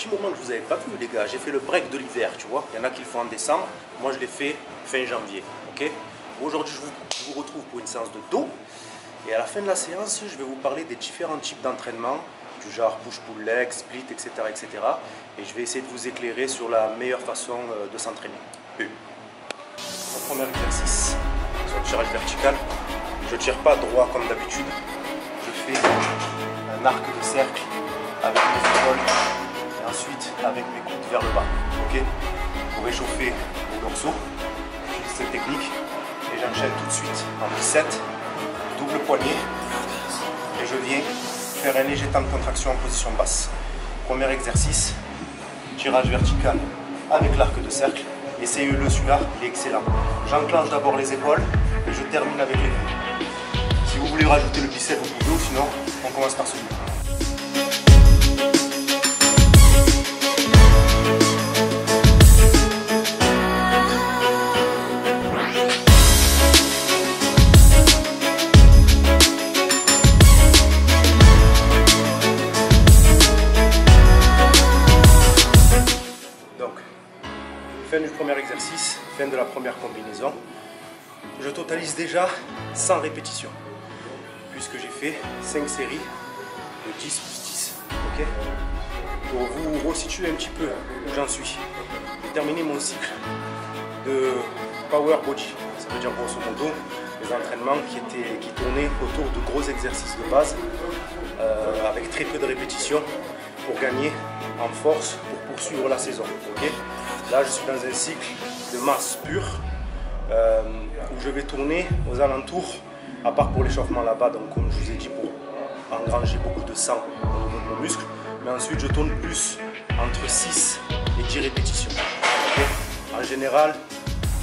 petit moment que je vous avais pas vu les gars, j'ai fait le break de l'hiver, tu vois. Il y en a qui le font en décembre, moi je l'ai fait fin janvier, ok. Aujourd'hui je vous retrouve pour une séance de dos. Et à la fin de la séance, je vais vous parler des différents types d'entraînement, du genre push-pull-leg, split, etc., etc. Et je vais essayer de vous éclairer sur la meilleure façon de s'entraîner. Mon premier exercice, sur le tirage vertical, je ne tire pas droit comme d'habitude. Je fais un arc de cercle avec mes épaules et ensuite avec mes coudes vers le bas. Ok, pour réchauffer les dorsaux, j'utilise cette technique et j'enchaîne tout de suite en 17, double poignet et je viens faire un léger temps de contraction en position basse. Premier exercice, tirage vertical avec l'arc de cercle. Essayez-le, celui-là, il est excellent. J'enclenche d'abord les épaules et je termine avec les coudes. Si vous voulez rajouter le bicep, vous pouvez, ou sinon, on commence par celui-là. Fin du premier exercice, fin de la première combinaison. Je totalise déjà 100 répétitions, puisque j'ai fait 5 séries de 10 plus 10. Okay, pour vous resituer un petit peu où j'en suis, j'ai terminé mon cycle de Power Body. Ça veut dire grosso modo les entraînements qui tournaient autour de gros exercices de base, avec très peu de répétitions pour gagner en force pour poursuivre la saison. Okay, là, je suis dans un cycle de masse pure où je vais tourner aux alentours, à part pour l'échauffement là-bas, donc comme je vous ai dit, pour engranger beaucoup de sang au niveau de mon muscle. Mais ensuite, je tourne plus entre 6 et 10 répétitions. Okay, en général,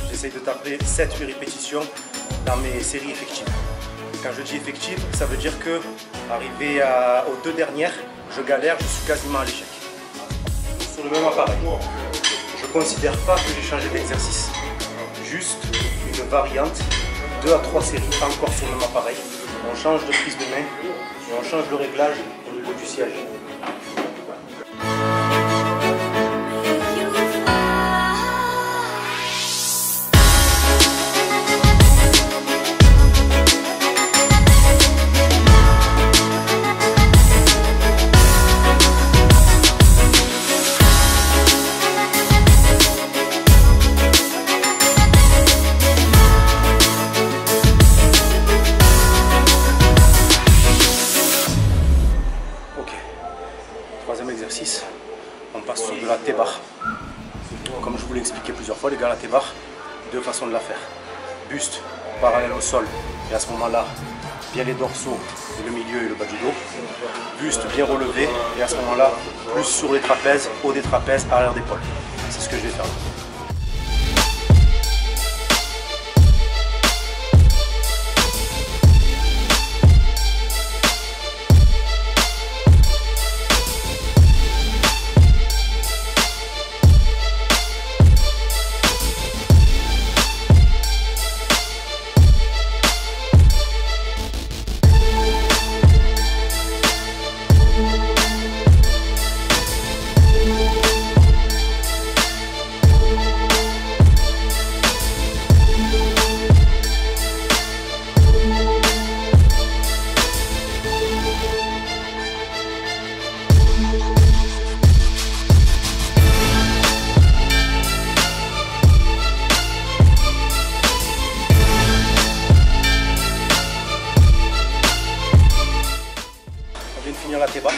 j'essaye de taper 7-8 répétitions dans mes séries effectives. Quand je dis effective, ça veut dire que arrivé aux 2 dernières, je galère, je suis quasiment à l'échec. Sur le même appareil. Je ne considère pas que j'ai changé d'exercice, juste une variante, 2 à 3 séries, encore sur le même appareil. On change de prise de main et on change le réglage au niveau du siège. Troisième exercice, on passe sur de la T-bar. Comme je vous l'ai expliqué plusieurs fois, les gars, la T-bar, 2 façons de la faire. Buste parallèle au sol, et à ce moment-là, bien les dorsaux, et le milieu et le bas du dos. Buste bien relevé, et à ce moment-là, plus sur les trapèzes, haut des trapèzes, arrière d'épaule. C'est ce que je vais faire. La T-bar,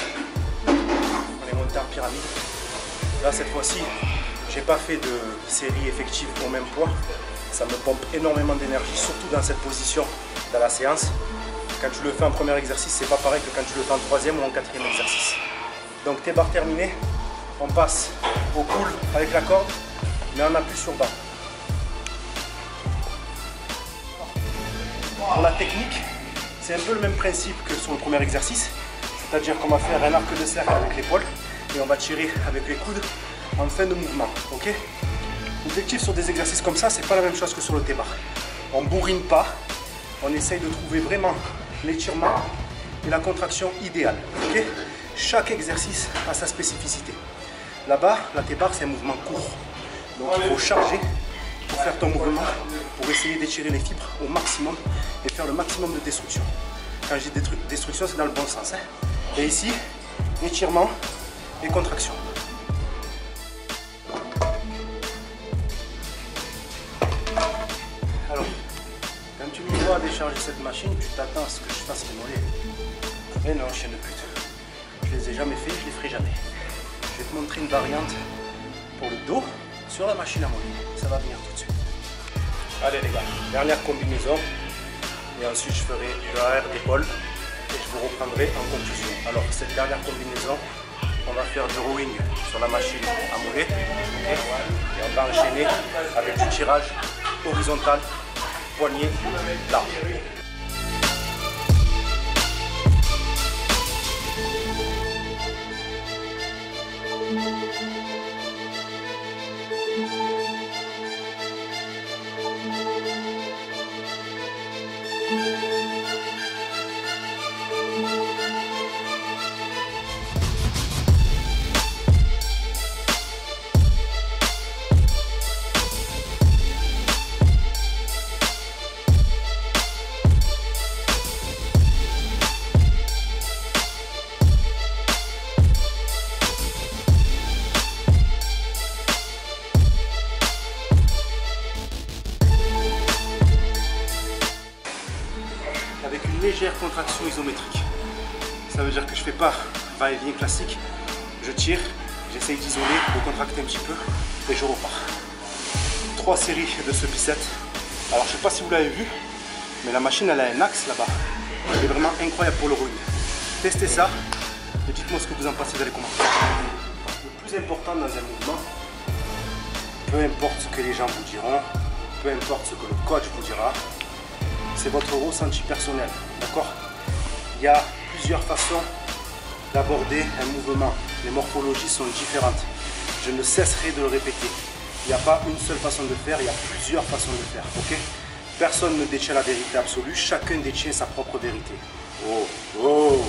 on est monté en pyramide. Là cette fois-ci, j'ai pas fait de série effective au même poids. Ça me pompe énormément d'énergie, surtout dans cette position dans la séance. Quand tu le fais en premier exercice, c'est pas pareil que quand tu le fais en troisième ou en quatrième exercice. Donc T-bar terminé, on passe au pull avec la corde, mais on appuie sur bas. Pour la technique, c'est un peu le même principe que sur le premier exercice. C'est-à-dire qu'on va faire un arc de cercle avec l'épaule et on va tirer avec les coudes en fin de mouvement. Ok, l'objectif sur des exercices comme ça, c'est pas la même chose que sur le T-bar. On bourrine pas, on essaye de trouver vraiment l'étirement et la contraction idéale. Okay, chaque exercice a sa spécificité. Là-bas, la T-bar, c'est un mouvement court. Donc il faut charger pour faire ton mouvement, pour essayer d'étirer les fibres au maximum et faire le maximum de destruction. Quand je dis destruction, c'est dans le bon sens. Hein. Et ici, étirement et contraction. Alors, quand tu me vois décharger cette machine, tu t'attends à ce que je fasse les mollets. Mais non, chien de pute. Je les ai jamais fait, je les ferai jamais. Je vais te montrer une variante pour le dos sur la machine à moller. Ça va venir tout de suite. Allez les gars, dernière combinaison. Et ensuite je ferai le arrière d'épaule et je vous reprendrai en conclusion. Alors cette dernière combinaison, on va faire du rowing sur la machine à moller. Okay. Et on va enchaîner avec du tirage horizontal, poignet large. Avec une légère contraction isométrique. Ça veut dire que je ne fais pas va-et-vient classique. Je tire, j'essaye d'isoler, de contracter un petit peu et je repars. 3 séries de ce bicep. Alors je ne sais pas si vous l'avez vu, mais la machine elle a un axe là-bas. Elle est vraiment incroyable pour le rowing. Testez ça et dites-moi ce que vous en pensez dans les commentaires. Le plus important dans un mouvement, peu importe ce que les gens vous diront, peu importe ce que le coach vous dira, c'est votre ressenti personnel, d'accord? Il y a plusieurs façons d'aborder un mouvement. Les morphologies sont différentes. Je ne cesserai de le répéter. Il n'y a pas une seule façon de faire, il y a plusieurs façons de faire, ok? Personne ne détient la vérité absolue, chacun détient sa propre vérité. Oh, oh!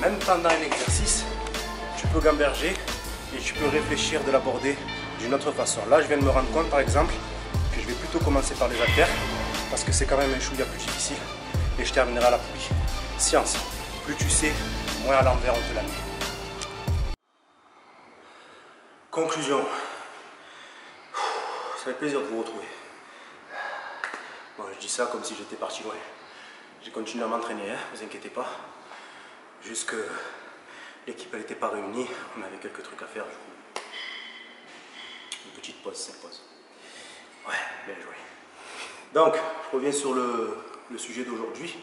Même pendant un exercice, tu peux gamberger et tu peux réfléchir de l'aborder d'une autre façon. Là, je viens de me rendre compte, par exemple, que je vais plutôt commencer par les haltères parce que c'est quand même un chouïa plus difficile et je terminerai à la poulie. Science, plus tu sais, moins à l'envers on te la met. Conclusion. Ça fait plaisir de vous retrouver. Bon, je dis ça comme si j'étais parti loin. J'ai continué à m'entraîner, hein, vous inquiétez pas. Juste que l'équipe n'était pas réunie, on avait quelques trucs à faire. Une petite pause, c'est pause. Ouais, bien joué. Donc, je reviens sur le sujet d'aujourd'hui.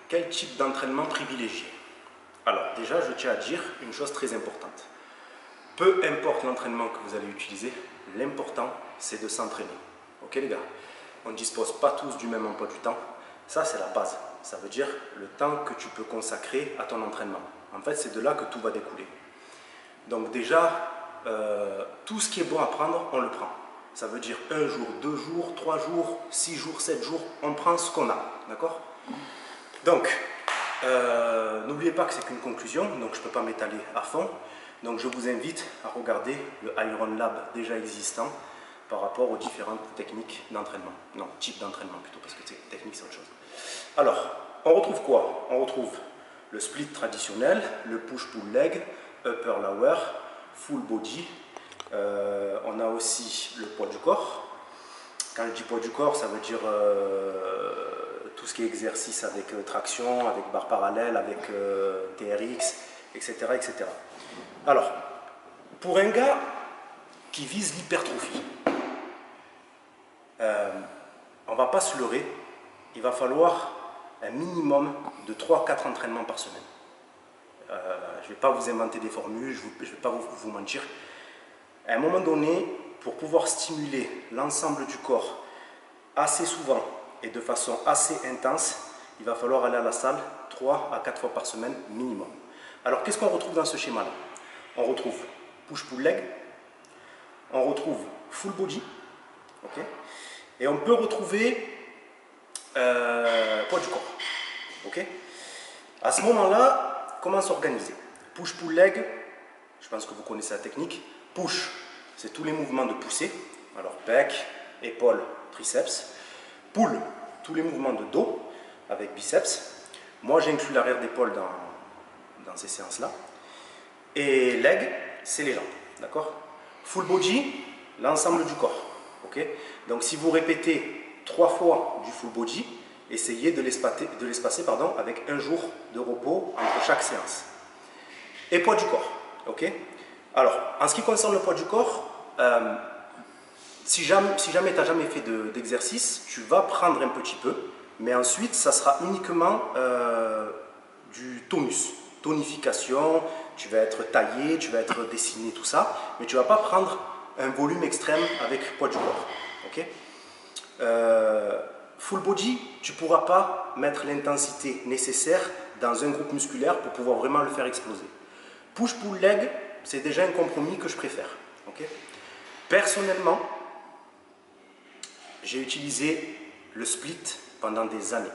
Quel type d'entraînement privilégier? Alors, déjà, je tiens à dire une chose très importante. Peu importe l'entraînement que vous allez utiliser, l'important, c'est de s'entraîner. Ok les gars? On ne dispose pas tous du même emploi du temps. Ça, c'est la base. Ça veut dire le temps que tu peux consacrer à ton entraînement. En fait, c'est de là que tout va découler. Donc déjà, tout ce qui est bon à prendre, on le prend. Ça veut dire 1 jour, 2 jours, 3 jours, 6 jours, 7 jours, on prend ce qu'on a. D'accord? Donc, n'oubliez pas que c'est qu'une conclusion, donc je ne peux pas m'étaler à fond. Donc je vous invite à regarder le Iron Lab déjà existant par rapport aux différentes techniques d'entraînement. Non, type d'entraînement plutôt, parce que technique c'est autre chose. Alors, on retrouve quoi? On retrouve le split traditionnel, le push-pull leg, upper lower, full body. On a aussi le poids du corps. Quand je dis poids du corps, ça veut dire tout ce qui est exercice avec traction, avec barre parallèle, avec TRX, etc., etc. Alors, pour un gars qui vise l'hypertrophie, on ne va pas se leurrer, il va falloir un minimum de 3-4 entraînements par semaine. Je ne vais pas vous inventer des formules, je ne vais pas vous mentir. À un moment donné, pour pouvoir stimuler l'ensemble du corps assez souvent et de façon assez intense, il va falloir aller à la salle 3 à 4 fois par semaine minimum. Alors qu'est-ce qu'on retrouve dans ce schéma-là? On retrouve push-pull-leg, on retrouve full body, okay, et on peut retrouver poids du corps. Okay. À ce moment-là, comment s'organiser? Push-pull-leg, je pense que vous connaissez la technique. Push, c'est tous les mouvements de poussée, alors pec, épaules, triceps. Pull, tous les mouvements de dos avec biceps. Moi, j'inclus l'arrière d'épaule dans ces séances-là. Et leg, c'est les jambes, d'accord? Full body, l'ensemble du corps, ok? Donc, si vous répétez 3 fois du full body, essayez de l'espacer avec un jour de repos entre chaque séance. Et poids du corps, ok? Alors, en ce qui concerne le poids du corps, si jamais tu n'as jamais fait d'exercice, tu vas prendre un petit peu, mais ensuite, ça sera uniquement du tonus, tonification, tu vas être taillé, tu vas être dessiné, tout ça, mais tu ne vas pas prendre un volume extrême avec poids du corps, ok? Full body, tu ne pourras pas mettre l'intensité nécessaire dans un groupe musculaire pour pouvoir vraiment le faire exploser. Push-pull-leg, c'est déjà un compromis que je préfère. Okay. Personnellement, j'ai utilisé le split pendant des années.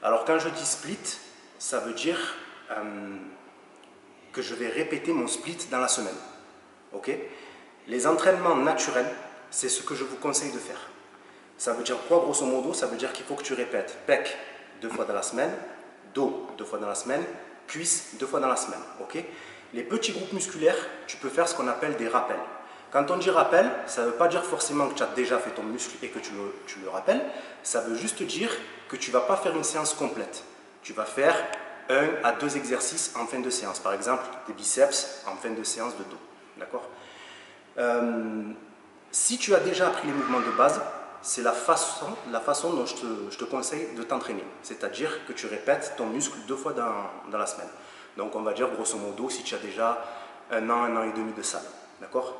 Alors quand je dis split, ça veut dire que je vais répéter mon split dans la semaine. Okay. Les entraînements naturels, c'est ce que je vous conseille de faire. Ça veut dire quoi, grosso modo? Ça veut dire qu'il faut que tu répètes pec 2 fois dans la semaine, dos 2 fois dans la semaine, cuisse 2 fois dans la semaine. Okay. Les petits groupes musculaires, tu peux faire ce qu'on appelle des rappels. Quand on dit rappel, ça ne veut pas dire forcément que tu as déjà fait ton muscle et que tu le rappelles. Ça veut juste dire que tu ne vas pas faire une séance complète. Tu vas faire 1 à 2 exercices en fin de séance. Par exemple, des biceps en fin de séance de dos. D'accord? Si tu as déjà appris les mouvements de base, c'est la façon dont je te conseille de t'entraîner. C'est-à-dire que tu répètes ton muscle 2 fois dans la semaine. Donc on va dire grosso modo si tu as déjà 1 an et demi de salle. D'accord?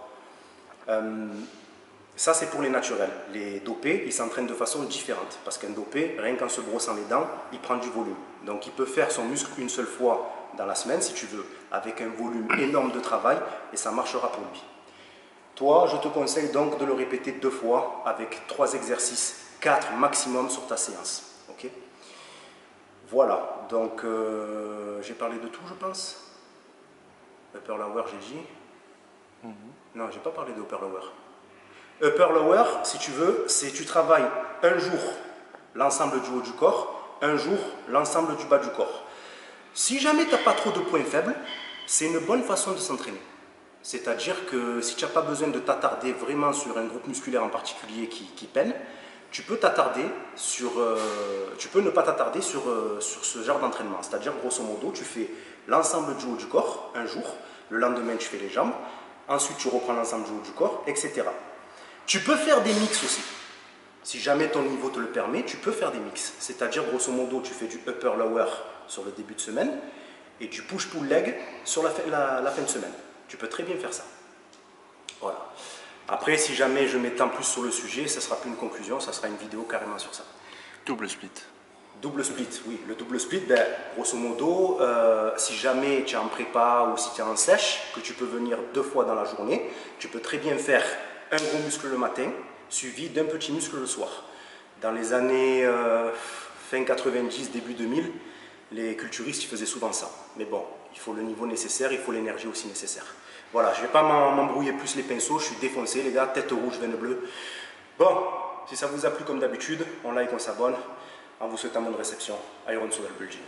Ça c'est pour les naturels. Les dopés, ils s'entraînent de façon différente. Parce qu'un dopé, rien qu'en se brossant les dents, il prend du volume. Donc il peut faire son muscle une seule fois dans la semaine si tu veux, avec un volume énorme de travail et ça marchera pour lui. Toi, je te conseille donc de le répéter 2 fois avec 3 exercices, 4 maximum sur ta séance. Ok? Voilà, donc j'ai parlé de tout, je pense. Upper lower, j'ai dit. Non, j'ai pas parlé de upper lower. Upper lower, si tu veux, c'est tu travailles un jour l'ensemble du haut du corps, un jour l'ensemble du bas du corps. Si jamais tu n'as pas trop de points faibles, c'est une bonne façon de s'entraîner. C'est-à-dire que si tu n'as pas besoin de t'attarder vraiment sur un groupe musculaire en particulier qui peine, tu peux ne pas t'attarder sur ce genre d'entraînement. C'est-à-dire, grosso modo, tu fais l'ensemble du haut du corps un jour, le lendemain tu fais les jambes, ensuite tu reprends l'ensemble du haut du corps, etc. Tu peux faire des mix aussi. Si jamais ton niveau te le permet, tu peux faire des mix. C'est-à-dire, grosso modo, tu fais du upper-lower sur le début de semaine et du push-pull-leg sur la fin de semaine. Tu peux très bien faire ça. Voilà. Après, si jamais je m'étends plus sur le sujet, ça ne sera plus une conclusion, ça sera une vidéo carrément sur ça. Double split. Double split, oui. Le double split, grosso modo, si jamais tu es en prépa ou si tu es en sèche, que tu peux venir 2 fois dans la journée, tu peux très bien faire un gros muscle le matin, suivi d'un petit muscle le soir. Dans les années fin 90, début 2000, les culturistes ils faisaient souvent ça. Mais bon, il faut le niveau nécessaire, il faut l'énergie aussi nécessaire. Voilà, je ne vais pas m'embrouiller plus les pinceaux, je suis défoncé les gars, tête rouge, veine bleue. Bon, si ça vous a plu comme d'habitude, on like, on s'abonne. En vous souhaitant bonne réception. Iron Soul Building.